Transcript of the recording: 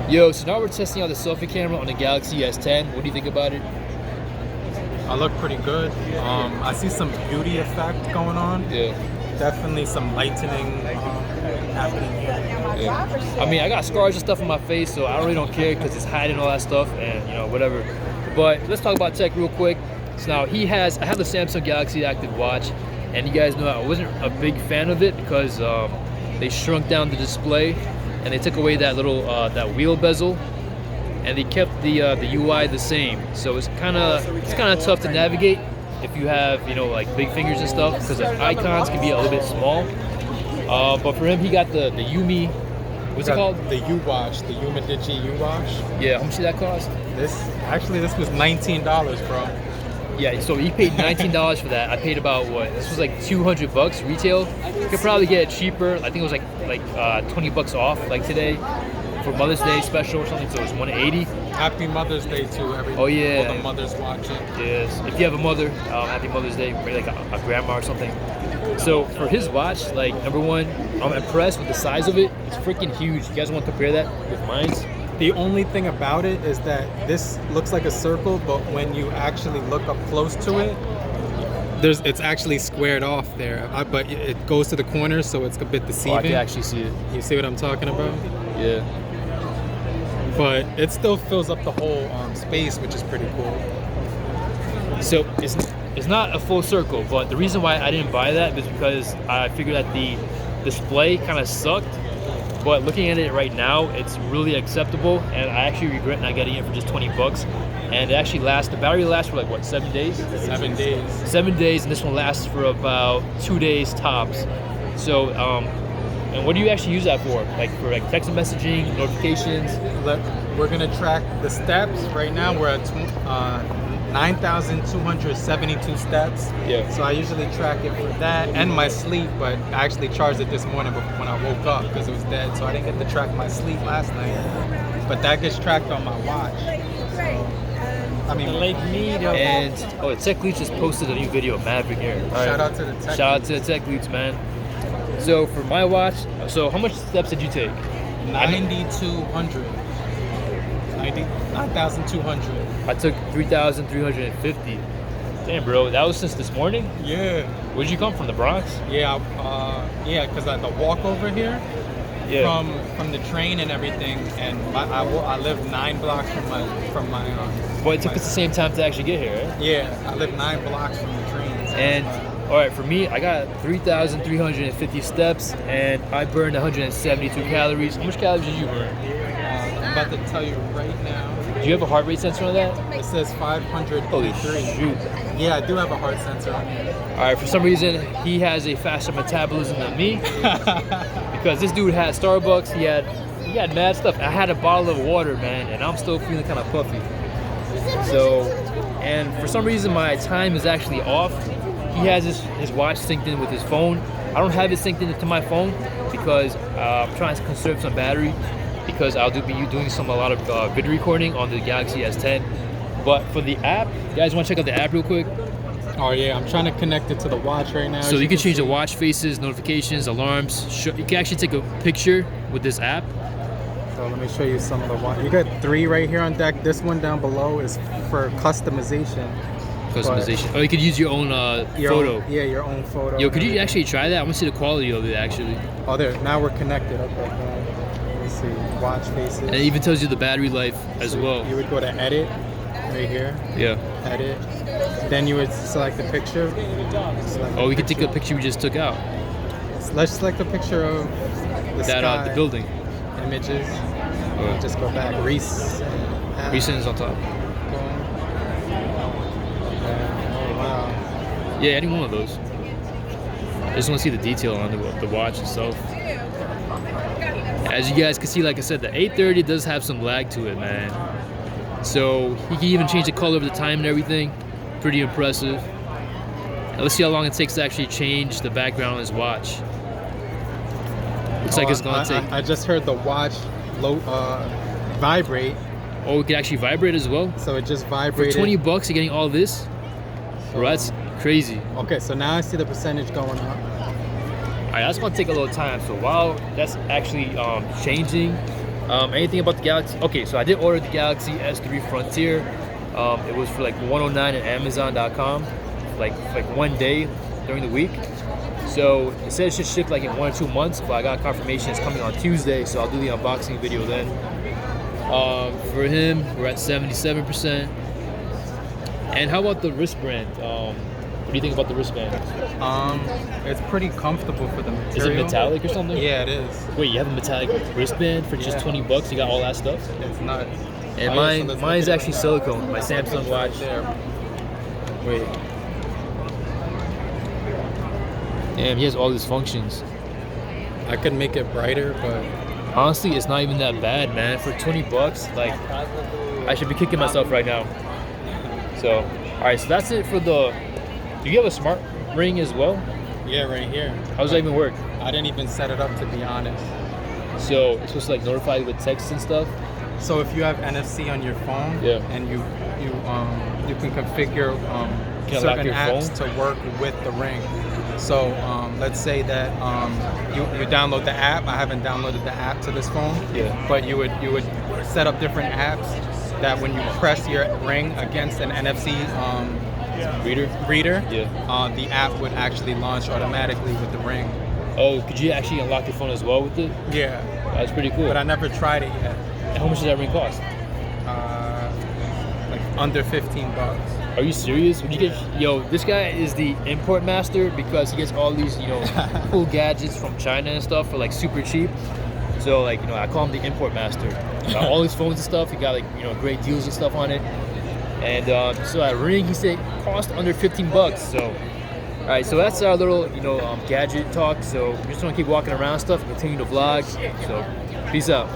Yo, so now we're testing out the selfie camera on the Galaxy S10. What do you think about it? I look pretty good. I see some beauty effect going on. Yeah. Definitely some lightening happening here. Yeah. I mean, I got scars and stuff on my face, so I really don't care because it's hiding all that stuff and, you know, whatever. But let's talk about tech real quick. So now I have the Samsung Galaxy Active Watch, and you guys know I wasn't a big fan of it because they shrunk down the display and they took away that little that wheel bezel, and they kept the UI the same. So it's kind of tough to navigate if you have, you know, like big fingers and stuff, because the icons can be a little bit small. But for him, he got the Umi. What's it called? The UWatch, the Umidigi UWatch. Yeah, how much did that cost? This was $19, bro. Yeah, so he paid $19 for that. I paid about what? This was like $200 retail. You could probably get it cheaper. I think it was like $20 off, like today, for Mother's Day special or something. So it was $180. Happy Mother's Day to everyone. Oh yeah. All the mothers watching. Yes. If you have a mother, happy Mother's Day. Maybe like a grandma or something. So for his watch, like, number one, I'm impressed with the size of it. It's freaking huge. You guys want to compare that with mine? The only thing about it is that this looks like a circle, but when you actually look up close to it, it's actually squared off there. But it goes to the corners, so it's a bit deceiving. Oh, I can actually see it. You see what I'm talking about? Yeah. But it still fills up the whole space, which is pretty cool. So it's not a full circle, but the reason why I didn't buy that is because I figured that the display kind of sucked. But looking at it right now, it's really acceptable, and I actually regret not getting it for just $20. And it actually the battery lasts for like what, 7 days? 7 days. 7 days, and this one lasts for about 2 days tops. So, and what do you actually use that for? Like for like text messaging, notifications? We're gonna track the steps. Right now we're at 9,272 steps. Yeah. So I usually track it for that and my sleep, but I actually charged it this morning when I woke up because it was dead. So I didn't get to track my sleep last night. But that gets tracked on my watch. So, I mean, and Tech Leech just posted a new video of Maverick here. Shout out to the Tech. Shout out to the Tech Leech, man. So for my watch, so how much steps did you take? 9,200. 9,200. I took 3,350. Damn, bro, that was since this morning? Yeah. Where'd you come from, the Bronx? Yeah, because I had to walk over here from the train and everything, and I live 9 blocks from my. Well, it took us the same time to actually get here, right? Yeah, I live 9 blocks from the train. So and all right, for me, I got 3,350 steps, and I burned 172 calories. How much calories did you burn? I'm about to tell you right now. Do you have a heart rate sensor on that? It says 503. Holy shoot. Yeah, I do have a heart sensor on here. All right, for some reason, he has a faster metabolism than me. Because this dude had Starbucks, he had mad stuff. I had a bottle of water, man, and I'm still feeling kind of puffy. So, and for some reason, my time is actually off. He has his watch synced in with his phone. I don't have it synced into my phone because I'm trying to conserve some battery, because I'll be doing a lot of video recording on the Galaxy S10. But for the app, you guys want to check out the app real quick? Oh yeah, I'm trying to connect it to the watch right now. So you can change the watch faces, notifications, alarms. You can actually take a picture with this app. So let me show you some of the watch. You got 3 right here on deck. This one down below is for customization. Oh, you could use your own photo. Your own photo. Yo, could you actually try that? I want to see the quality of it actually. Oh, there. Now we're connected. Okay. Let's see. Watch faces. And it even tells you the battery life as well. You would go to edit right here. Yeah. Edit. Then you would select the picture. We could take a picture we just took out. Let's select a picture of the sky. The building. Images. Just go back. Recent is on top. Oh wow. Yeah, any one of those. I just want to see the detail on the watch itself. As you guys can see, like I said, the 830 does have some lag to it, man. So he can even change the color of the time and everything. Pretty impressive. Now, let's see how long it takes to actually change the background on his watch. Looks like it's gonna take. I just heard the watch vibrate. Oh, it can actually vibrate as well. So it just vibrated. For $20, you're getting all this. Bro, that's crazy. Okay, so now I see the percentage going up. All right, that's gonna take a little time. So while that's actually changing, Anything about the Galaxy? Okay, so I did order the Galaxy S3 Frontier. It was for like $109 at Amazon.com, like one day during the week. So it said it should ship like in 1 or 2 months, but I got confirmation it's coming on Tuesday, so I'll do the unboxing video then. For him, we're at 77%. And how about the wristband? What do you think about the wristband? It's pretty comfortable for the material. Is it metallic or something? Yeah, it is. Wait, you have a metallic wristband for just $20? You got all that stuff? It's nuts. And mine's actually silicone. My Samsung watch. There. Wait. Damn, he has all these functions. I could make it brighter, but Honestly, it's not even that bad, man. For $20, like, I should be kicking myself right now. So, all right, so that's it for the. Do you have a smart ring as well? yeah, right here. How does that even work? I didn't even set it up, to be honest. So it's supposed to like notify you with texts and stuff. So if you have NFC on your phone, Yeah. and you can configure Can I lock certain your apps phone? to work with the ring. So let's say that you download the app. I haven't downloaded the app to this phone. Yeah. But you would set up different apps that when you press your ring against an NFC reader, Yeah. the app would actually launch automatically with the ring. Oh, could you actually unlock your phone as well with it? Yeah. That's pretty cool. But I never tried it yet. And how much does that ring cost? Like under $15. Are you serious? Would you get? Yo, this guy is the import master because he gets all these, cool gadgets from China and stuff for like super cheap. So like, I call him the import master. Got all these phones and stuff. He got like, great deals and stuff on it. And so that ring, he said, cost under $15. So, all right, so that's our little, gadget talk. So we just want to keep walking around and stuff and continue to vlog. So, peace out.